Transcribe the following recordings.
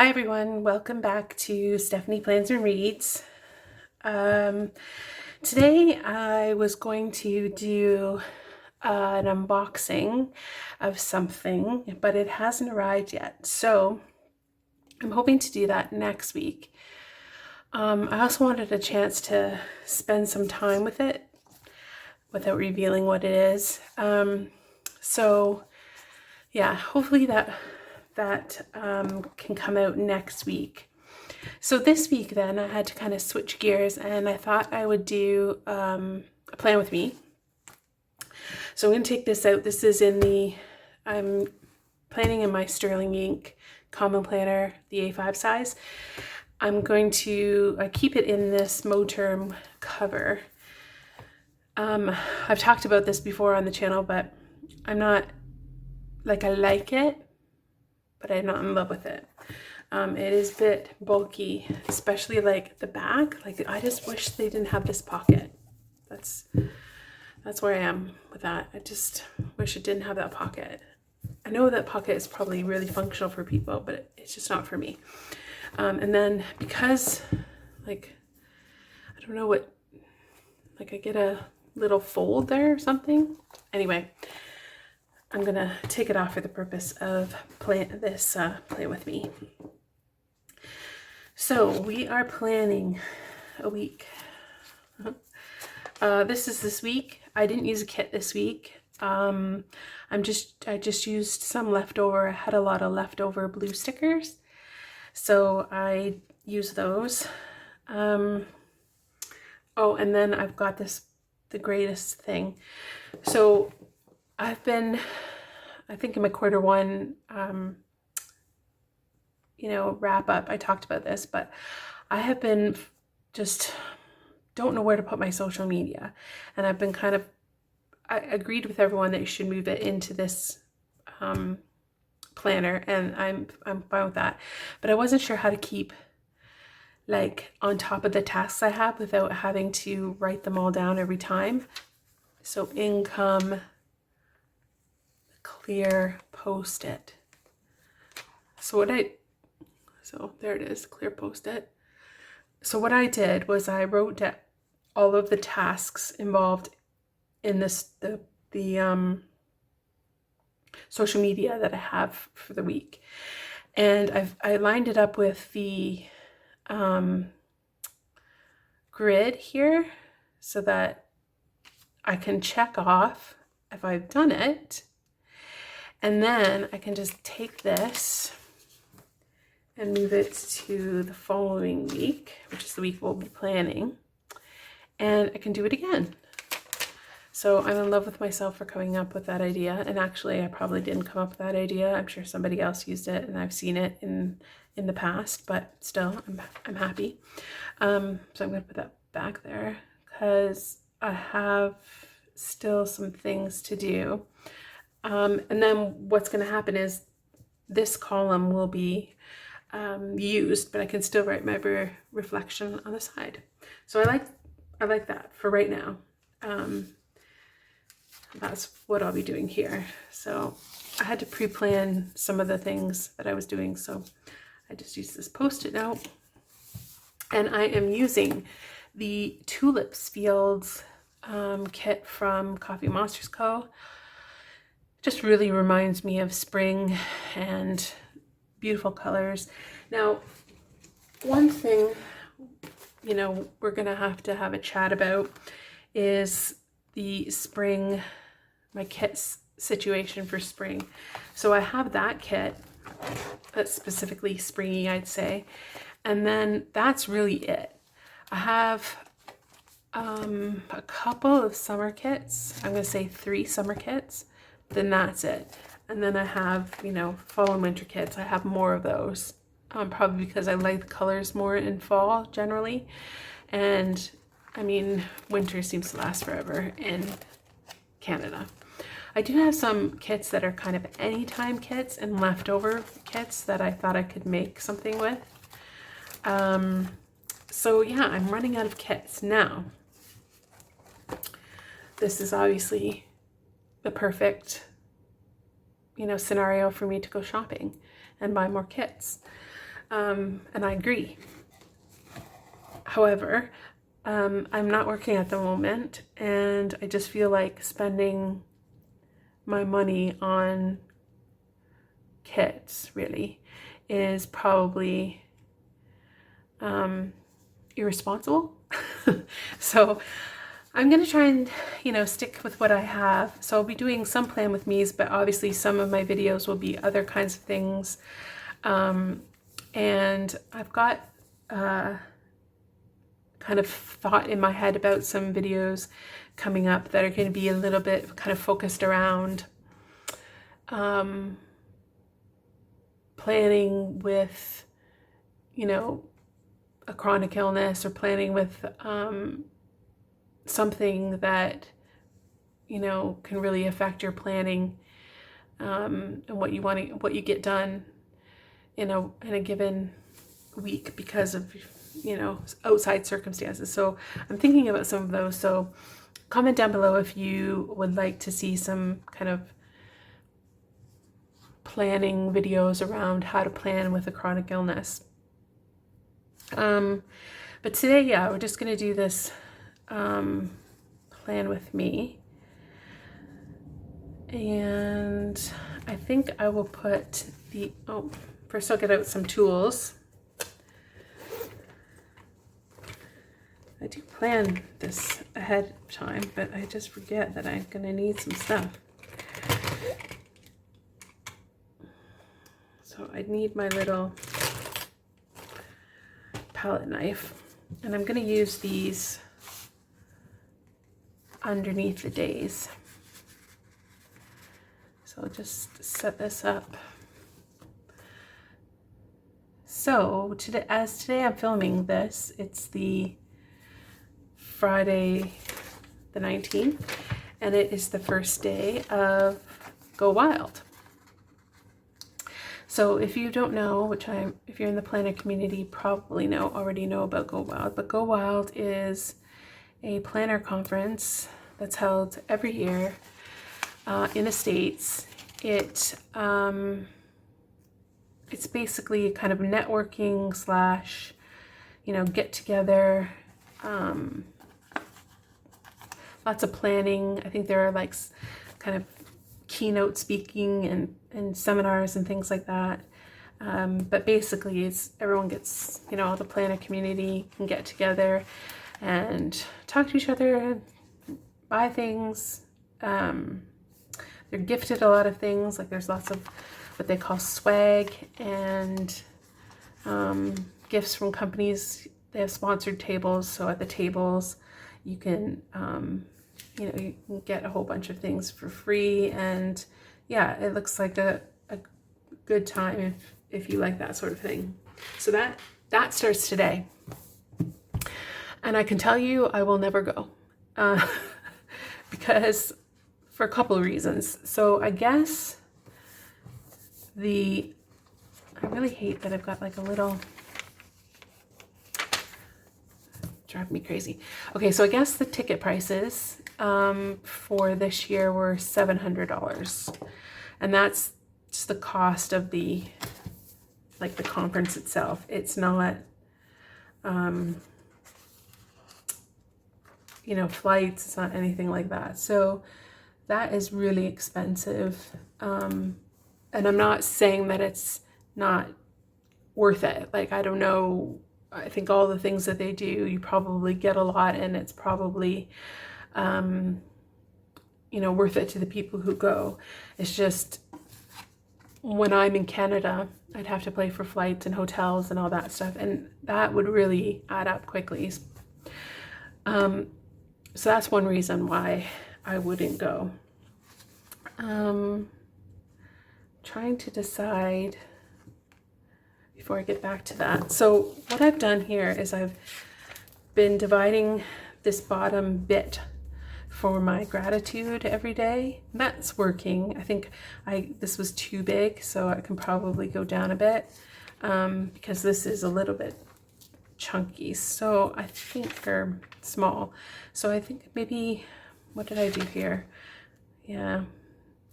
Hi everyone, welcome back to Stephanie Plans and Reads. Today I was going to do an unboxing of something, but it hasn't arrived yet. So I'm hoping to do that next week. I also wanted a chance to spend some time with it without revealing what it is. So yeah, hopefully that can come out next week. So this week then I had to kind of switch gears, and I thought I would do a plan with me. So I'm going to take this out. This is I'm planning in my Sterling Ink Common Planner, the A5 size. I'm going to keep it in this Moterm cover. I've talked about this before on the channel, but I'm not, I like it, but I'm not in love with it. It is a bit bulky, especially like the back. I just wish they didn't have this pocket. That's where I am with that. I just wish it didn't have that pocket. I know that pocket is probably really functional for people, but it's just not for me. And then because I don't know what, I get a little fold there or something. Anyway, I'm gonna take it off for the purpose of plan with me. So we are planning a week. This is this week. I didn't use a kit this week. I just used some leftover. I had a lot of leftover blue stickers, so I used those. Oh, and then I've got the greatest thing. So I think in my quarter one, wrap up, I talked about this, but I have been just don't know where to put my social media. And I've been I agreed with everyone that you should move it into this planner, and I'm fine with that. But I wasn't sure how to keep on top of the tasks I have without having to write them all down every time. So income, clear post-it. So there it is, clear post-it. So what I did was I wrote down all of the tasks involved in the social media that I have for the week, and I lined it up with the grid here so that I can check off if I've done it, and then I can just take this and move it to the following week, which is the week we'll be planning, and I can do it again. So I'm in love with myself for coming up with that idea. And actually, I probably didn't come up with that idea. I'm sure somebody else used it, and I've seen it in the past, but still, I'm happy. So I'm gonna put that back there because I have still some things to do. And then what's gonna happen is this column will be used, but I can still write my reflection on the side. So I like that for right now. That's what I'll be doing here. So I had to pre-plan some of the things that I was doing, so I just used this post-it note, and I am using the Tulips Fields kit from CoffeeMonsterzCo. Just really reminds me of spring and beautiful colors. Now, one thing, we're gonna have to have a chat about is the spring, my kit situation for spring. So I have that kit that's specifically springy, I'd say, and then that's really it. I have a couple of summer kits. I'm gonna say 3 summer kits, then that's it. And then I have, fall and winter kits. I have more of those, probably because I like the colors more in fall generally. And I mean, winter seems to last forever in Canada. I do have some kits that are kind of anytime kits and leftover kits that I thought I could make something with. So yeah, I'm running out of kits now. This is obviously the perfect scenario for me to go shopping and buy more kits. And I agree. However, I'm not working at the moment, and I just feel like spending my money on kits really is probably irresponsible. So I'm going to try and, stick with what I have. So I'll be doing some Plan With Me's, but obviously some of my videos will be other kinds of things. And I've got kind of thought in my head about some videos coming up that are going to be a little bit kind of focused around planning with, a chronic illness, or planning with something that, can really affect your planning and what you get done in a given week because of, outside circumstances. So I'm thinking about some of those. So comment down below if you would like to see some kind of planning videos around how to plan with a chronic illness. But today, yeah, we're just going to do this Plan With Me. And I think I will put first I'll get out some tools. I do plan this ahead of time, but I just forget that I'm going to need some stuff. So I need my little palette knife, and I'm going to use these underneath the days. So I'll just set this up. So today I'm filming this, it's the Friday the 19th, and it is the first day of Go Wild. So if you don't know, if you're in the planner community, probably already know about Go Wild, but Go Wild is a planner conference that's held every year in the States. It's basically kind of networking slash, get together, lots of planning. I think there are like kind of keynote speaking and seminars and things like that. But basically everyone gets, all the planner community can get together and talk to each other, buy things. They're gifted a lot of things, like there's lots of what they call swag and gifts from companies. They have sponsored tables, so at the tables you can you can get a whole bunch of things for free, and yeah, it looks like a good time if you like that sort of thing. So that starts today, and I can tell you I will never go because for a couple of reasons. So I guess I really hate that I've got like a little, drive me crazy. Okay, so I guess the ticket prices for this year were $700, and that's just the cost of the conference itself. It's not flights, it's not anything like that. So that is really expensive. And I'm not saying that it's not worth it. Like, I don't know. I think all the things that they do, you probably get a lot, and it's probably, worth it to the people who go. It's just when I'm in Canada, I'd have to pay for flights and hotels and all that stuff, and that would really add up quickly. So that's one reason why I wouldn't go. Trying to decide before I get back to that. So what I've done here is I've been dividing this bottom bit for my gratitude every day. That's working. I think this was too big, so I can probably go down a bit because this is a little bit chunky. So I think they're small. So I think maybe, what did I do here? Yeah,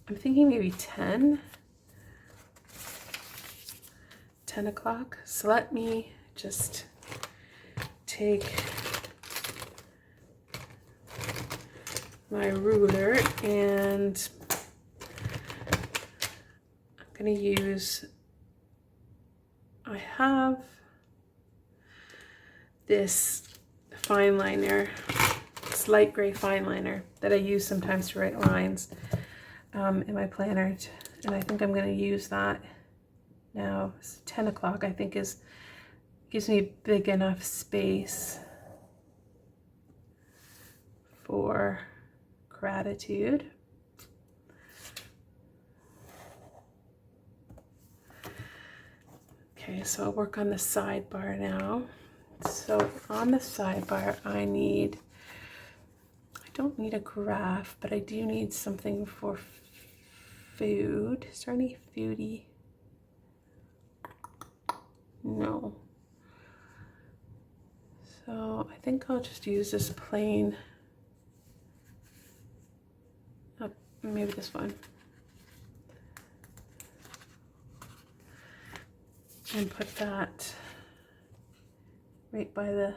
I'm thinking maybe 10 10 o'clock. So let me just take my ruler, and I'm going to use, I have this fine liner, this light gray fine liner that I use sometimes to write lines in my planner, and I think I'm going to use that now. It's 10 o'clock, I think, gives me big enough space for gratitude. Okay, so I'll work on the sidebar now. So on the sidebar, I don't need a graph, but I do need something for food. Is there any foodie? No. So I think I'll just use this plain, maybe this one. And put that right by the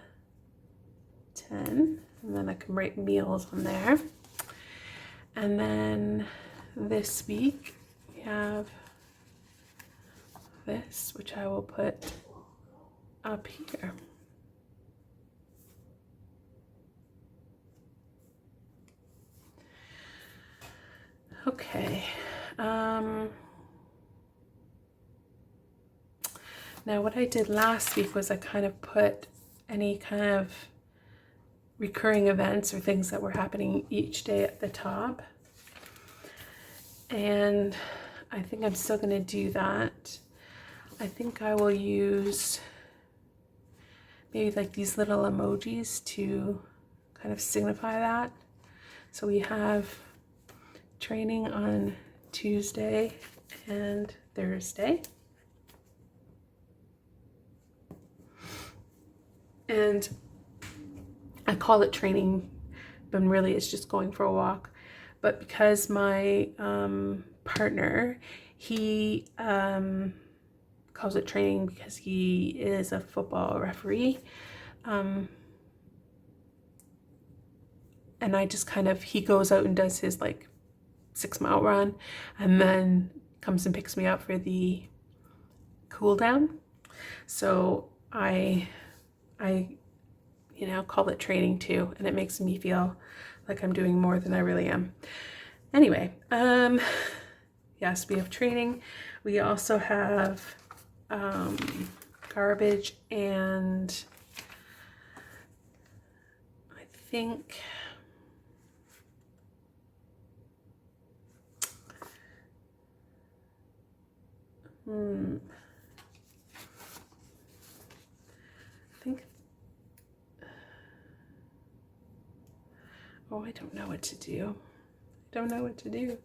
10, and then I can write meals on there. And then this week we have this, which I will put up here. Okay. Now what I did last week was I kind of put any kind of recurring events or things that were happening each day at the top. And I think I'm still going to do that. I think I will use maybe like these little emojis to kind of signify that. So we have training on Tuesday and Thursday. And I call it training, but really it's just going for a walk. But because my partner, he calls it training because he is a football referee. And I just kind of, he goes out and does his like 6-mile run and then comes and picks me up for the cool down. So I call it training too, and it makes me feel like I'm doing more than I really am. Anyway, yes, we have training. We also have garbage, and I think oh, I don't know what to do. I don't know what to do.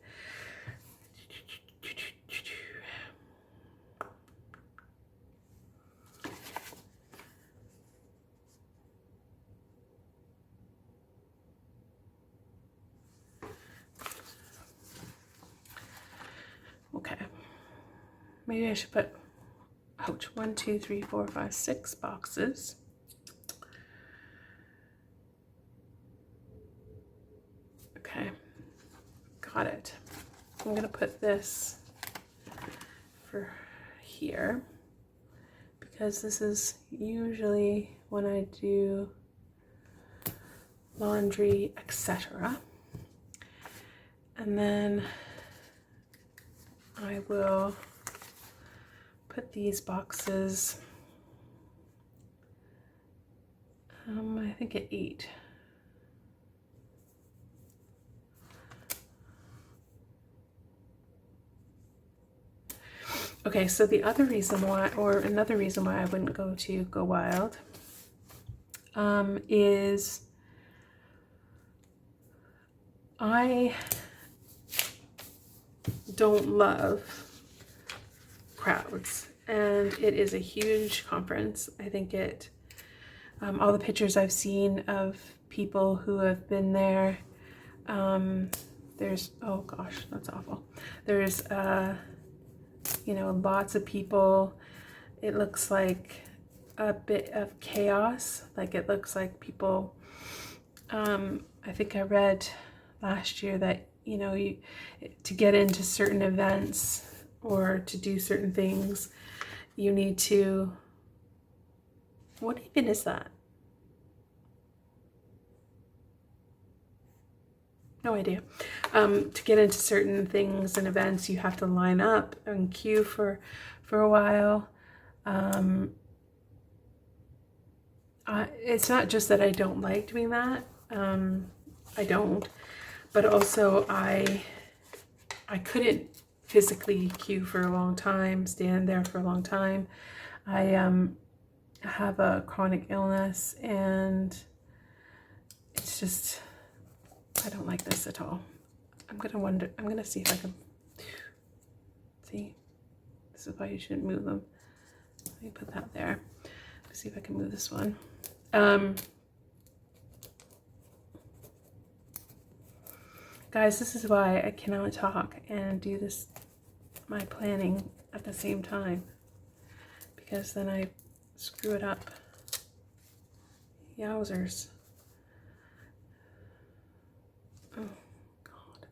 Okay. Maybe I should put, ouch, 1, 2, 3, 4, 5, 6 boxes. Okay, got it. I'm gonna put this for here because this is usually when I do laundry, etc. And then I will put these boxes, I think at 8. Okay, so the other reason why, or another reason why I wouldn't go to Go Wild is I don't love crowds, and it is a huge conference. I think it, all the pictures I've seen of people who have been there, there's, oh gosh, that's awful. There's, lots of people. it looks like a bit of chaos. Like it looks like people, I think I read last year that, you know, to get into certain events or to do certain things, you need to, what even is that? No idea. To get into certain things and events, you have to line up and queue for a while. It's not just that I don't like doing that. I don't, but also I couldn't physically queue for a long time, stand there for a long time. I have a chronic illness, and it's just, I don't like this at all. I'm gonna see if I can, see, this is why you shouldn't move them. Let me put that there. Let's see if I can move this one. Guys, this is why I cannot talk and do this, my planning at the same time, because then I screw it up. Yowzers. Oh, God.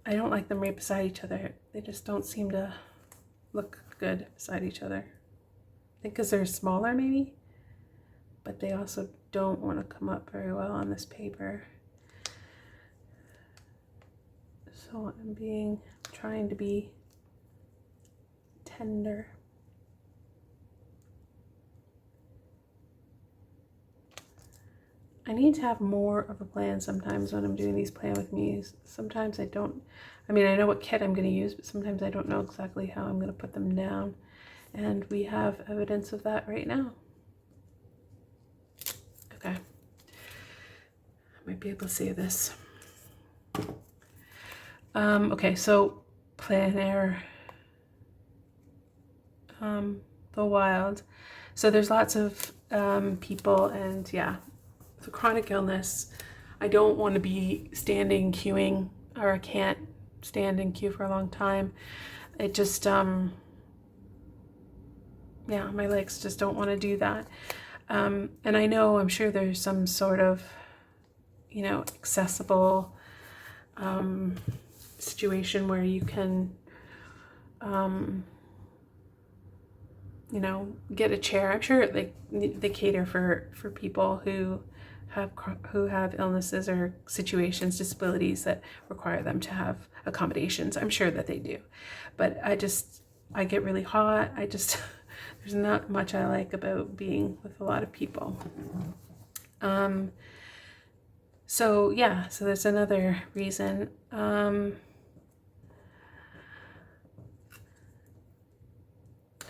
I don't like them right beside each other. They just don't seem to look good beside each other. I think because they're smaller maybe, but they also don't want to come up very well on this paper. So I'm trying to be tender. I need to have more of a plan sometimes when I'm doing these plan with me's. Sometimes I don't, I mean, I know what kit I'm going to use, but sometimes I don't know exactly how I'm going to put them down. And we have evidence of that right now. Okay. I might be able to say this. Okay, so planner, the wild. So there's lots of people, and yeah, the chronic illness. I don't want to be standing queuing, or I can't stand in queue for a long time. It just, yeah, my legs just don't want to do that. And I know, I'm sure there's some sort of, you know, accessible situation where you can, you know, get a chair. I'm sure like they cater for people who have illnesses or situations, disabilities that require them to have accommodations. I'm sure that they do, but I get really hot. There's not much I like about being with a lot of people. So yeah, so that's another reason.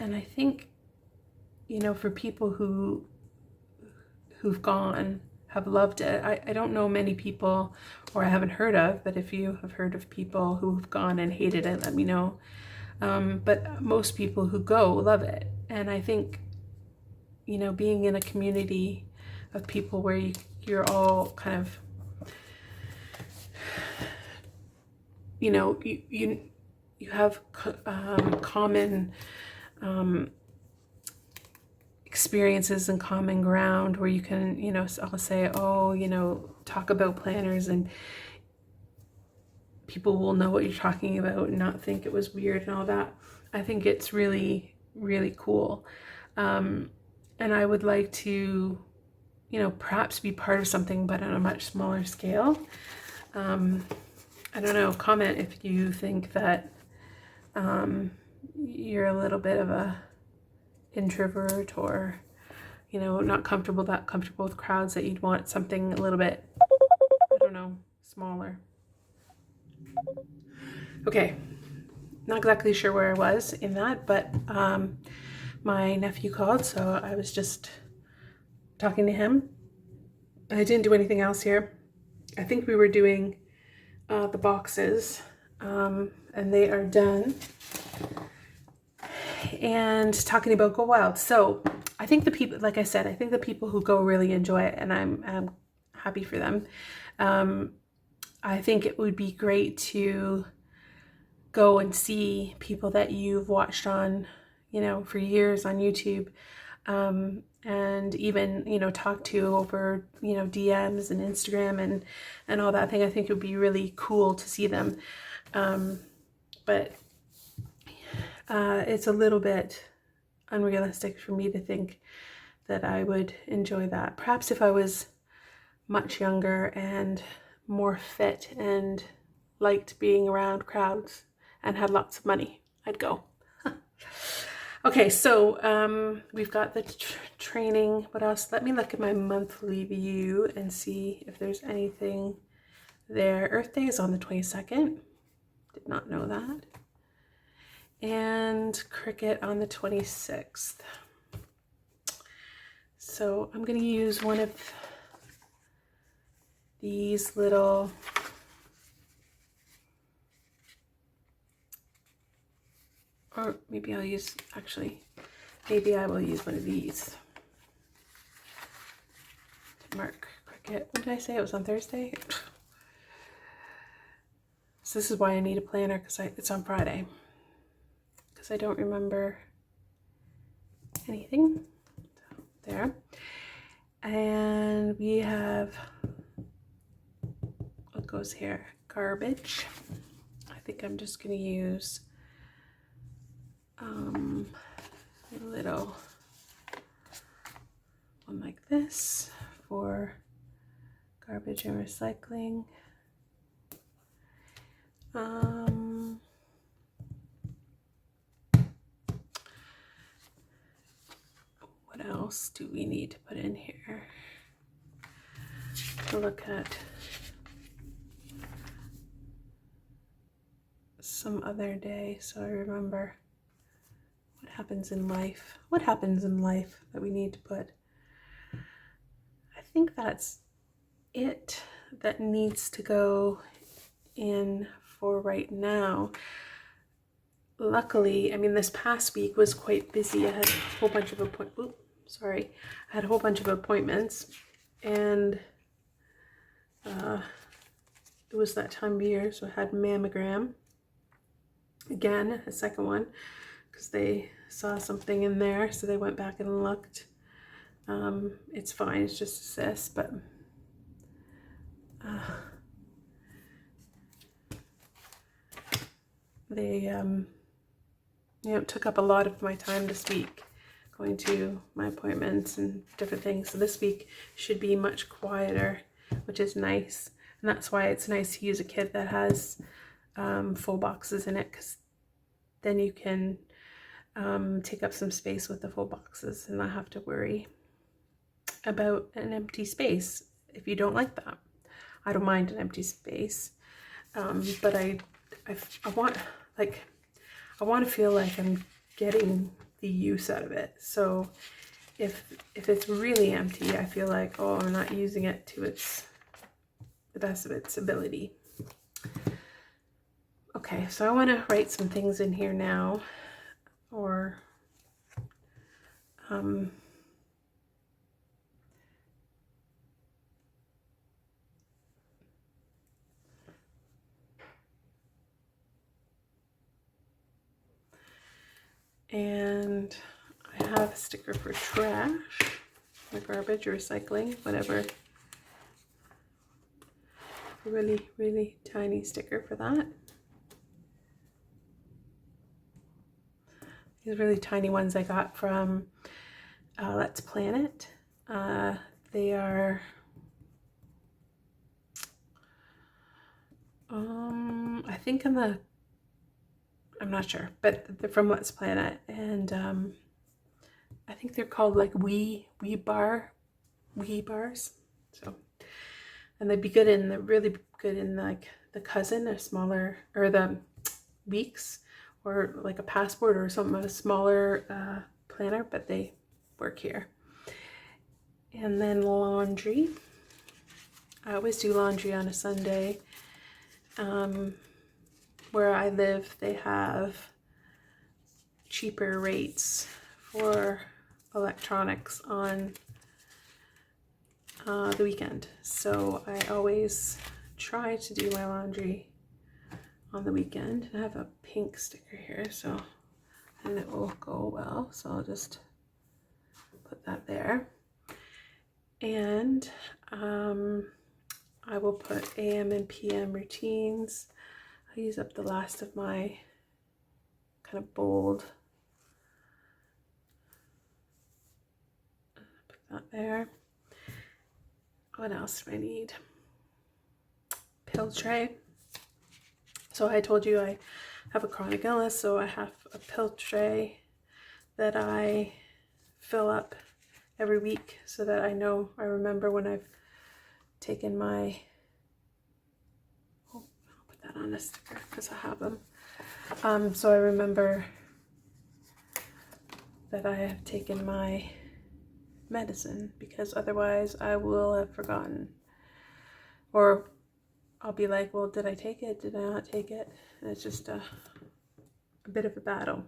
And I think, you know, for people who've gone, have loved it. I don't know many people, or I haven't heard of, but if you have heard of people who've gone and hated it, let me know. But most people who go love it. And I think, you know, being in a community of people where you're all kind of, you know, you have common experiences and common ground where you can, you know, I'll say, oh, you know, talk about planners, and people will know what you're talking about and not think it was weird and all that. I think it's really, really cool. And I would like to, you know, perhaps be part of something, but on a much smaller scale. I don't know, comment if you think that you're a little bit of a introvert, or, you know, not that comfortable with crowds, that you'd want something a little bit, I don't know, smaller. Okay, not exactly sure where I was in that, but my nephew called, so I was just talking to him. I didn't do anything else here. I think we were doing the boxes, and they are done. And talking about Go Wild. So I think the people, like I said, I think the people who go really enjoy it, and I'm happy for them. I think it would be great to go and see people that you've watched on, you know, for years on YouTube, and even, you know, talk to over, you know, DMs and Instagram and all that thing. I think it would be really cool to see them. But it's a little bit unrealistic for me to think that I would enjoy that. Perhaps if I was much younger and more fit and liked being around crowds and had lots of money, I'd go. Okay, so we've got the training. What else? Let me look at my monthly view and see if there's anything there. Earth Day is on the 22nd. Did not know that. And cricket on the 26th. So I'm going to use one of these little or maybe I'll use, actually, maybe I will use one of these to mark cricket. What did I say? It was on Thursday? So this is why I need a planner, because it's on Friday. Because I don't remember anything. So, there. And we have, what goes here? Garbage. I think I'm just going to use a little one like this for garbage and recycling. What else do we need to put in here to look at some other day so I remember what happens in life? What happens in life that we need to put? I think that's it that needs to go in for right now. Luckily, I mean, this past week was quite busy. I had a whole bunch of I had a whole bunch of appointments, and it was that time of year, so I had mammogram again, a second one, because they saw something in there, so they went back and looked. It's fine, it's just a cyst, but they you know, it took up a lot of my time this week, going to my appointments and different things. So this week should be much quieter, which is nice. And that's why it's nice to use a kit that has full boxes in it, because then you can take up some space with the full boxes and not have to worry about an empty space if you don't like that. I don't mind an empty space, but I want, like, I want to feel like I'm getting the use out of it. So if it's really empty, I feel like, oh, I'm not using it to the best of its ability. Okay, so I want to write some things in here now, or and I have a sticker for trash, or garbage, or recycling, whatever. A really, really tiny sticker for that. These really tiny ones I got from Let's Planet. They are I think I'm not sure, but they're from Let's Planet, and I think they're called like wee bars. So, and they'd be good in really good in like the cousin, or smaller, or the weeks, or like a passport or something, a smaller planner, but they work here. And then laundry. I always do laundry on a Sunday. Where I live, they have cheaper rates for electronics on the weekend. So I always try to do my laundry on the weekend. I have a pink sticker here, so, and it will go well, so I'll just put that there. And I will put AM and PM routines. I'll use up the last of my kind of bold. Put that there. What else do I need? Pill tray. So I told you I have a chronic illness, so I have a pill tray that I fill up every week so that I know, I remember when I've taken my, oh, I'll put that on a sticker because I have them. So I remember that I have taken my medicine, because otherwise I will have forgotten, or I'll be like, well, did I take it? Did I not take it? And it's just a bit of a battle.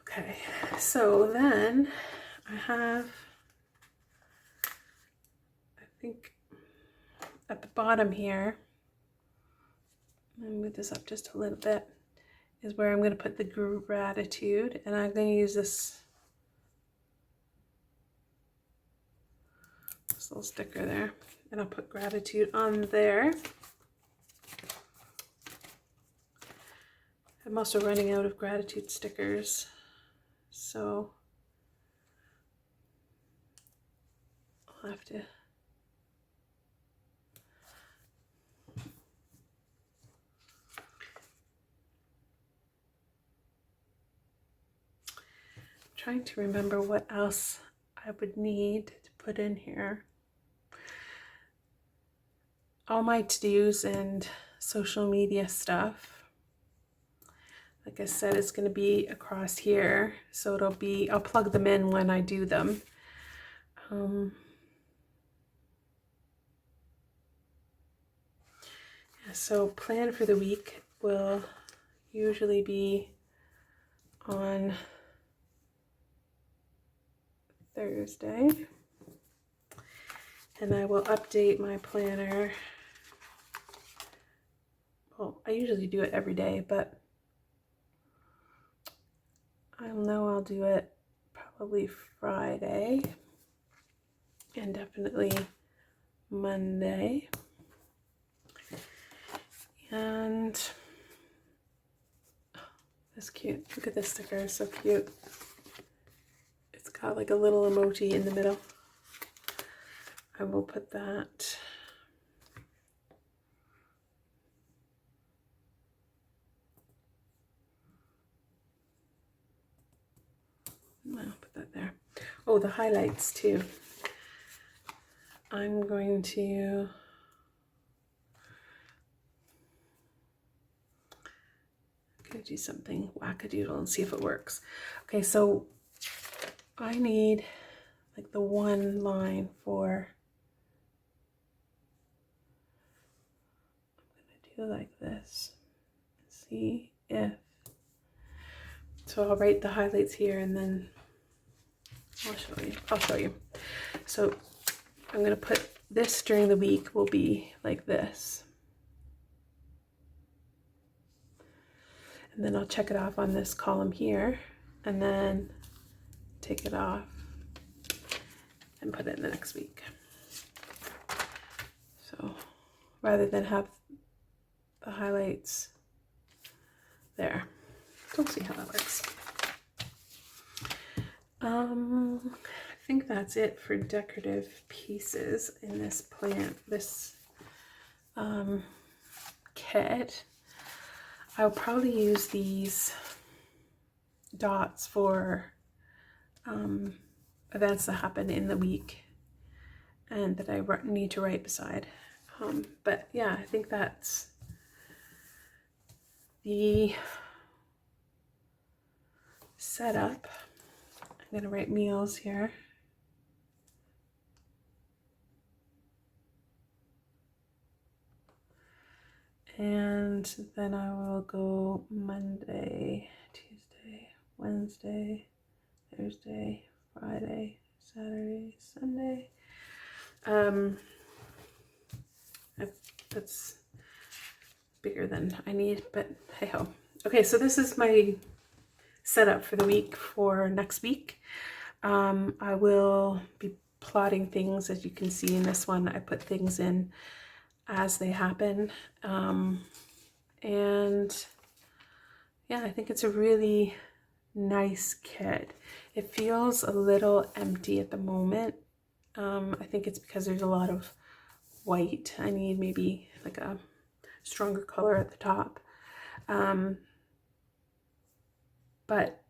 Okay, so then I have, I think at the bottom here, let me move this up just a little bit, is where I'm going to put the gratitude, and I'm going to use this little sticker there, and I'll put gratitude on there. I'm also running out of gratitude stickers, so I'll have to trying to remember what else I would need to put in here. All my to-dos and social media stuff, like I said, it's going to be across here, so it'll be, I'll plug them in when I do them. So plan for the week will usually be on Thursday, and I will update my planner. Well, I usually do it every day, but I know I'll do it probably Friday and definitely Monday. And oh, that's cute. Look at this sticker, it's so cute. It's got like a little emoji in the middle. I will put that. I'll put that there. Oh, the highlights too. I'm going to do something wackadoodle and see if it works. Okay, so I need like the one line for, I'm gonna do like this, see if, so I'll write the highlights here and then I'll show you. So I'm gonna put this during the week will be like this. And then I'll check it off on this column here and then take it off and put it in the next week. So rather than have the highlights there. We'll see how that works. I think that's it for decorative pieces in this plant, this kit. I'll probably use these dots for events that happen in the week and that I need to write beside. But yeah, I think that's the setup. I'm going to write meals here. And then I will go Monday, Tuesday, Wednesday, Thursday, Friday, Saturday, Sunday. That's bigger than I need, but hey ho. Okay, so this is my setup for the week for next week. I will be plotting things. As you can see in this one, I put things in as they happen. And yeah, I think it's a really nice kit. It feels a little empty at the moment. I think it's because there's a lot of white. I need maybe like a stronger color at the top. But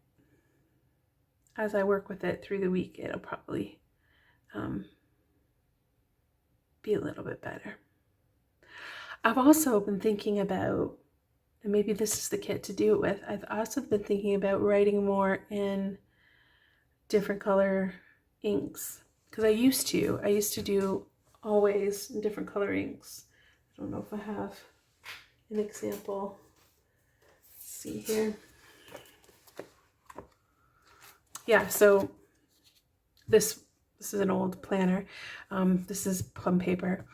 as I work with it through the week, it'll probably be a little bit better. I've also been thinking about, and maybe this is the kit to do it with, I've also been thinking about writing more in different color inks. Because I used to do always in different color inks. I don't know if I have an example. Let's see here. Yeah, so this is an old planner. This is plum paper.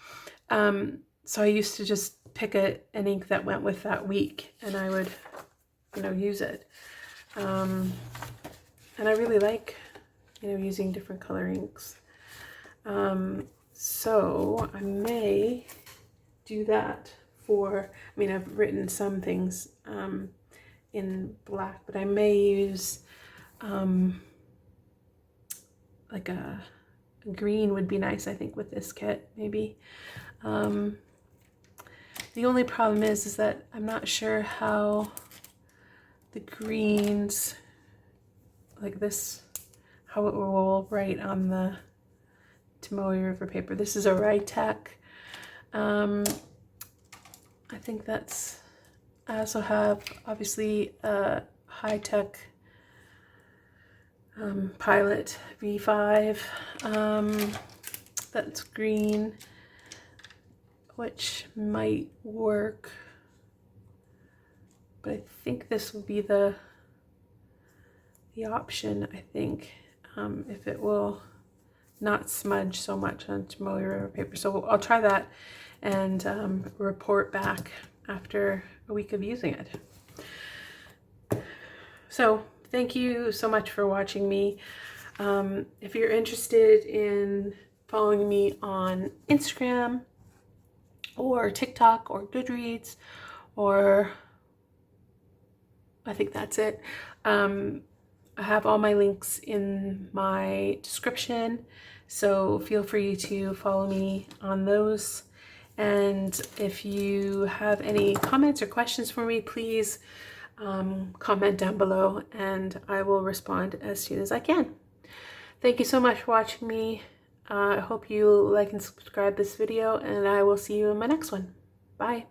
So I used to just pick an ink that went with that week, and I would, use it. And I really like, using different color inks. So I may do that for, I've written some things in black, but I may use like a green would be nice, I think, with this kit, maybe. The only problem is that I'm not sure how the greens, like this, how it will write on the Tomoe River paper. This is a Rytech. I think that's, I also have obviously a high-tech Pilot V5 that's green, which might work, but I think this will be the option, I think, if it will not smudge so much on Tomoe River paper. So I'll try that and report back after a week of using it. So thank you so much for watching me. If you're interested in following me on Instagram or TikTok or Goodreads, or I think that's it. I have all my links in my description, so feel free to follow me on those. And if you have any comments or questions for me, please comment down below and I will respond as soon as I can. Thank you so much for watching me. I hope you like and subscribe this video, and I will see you in my next one. Bye.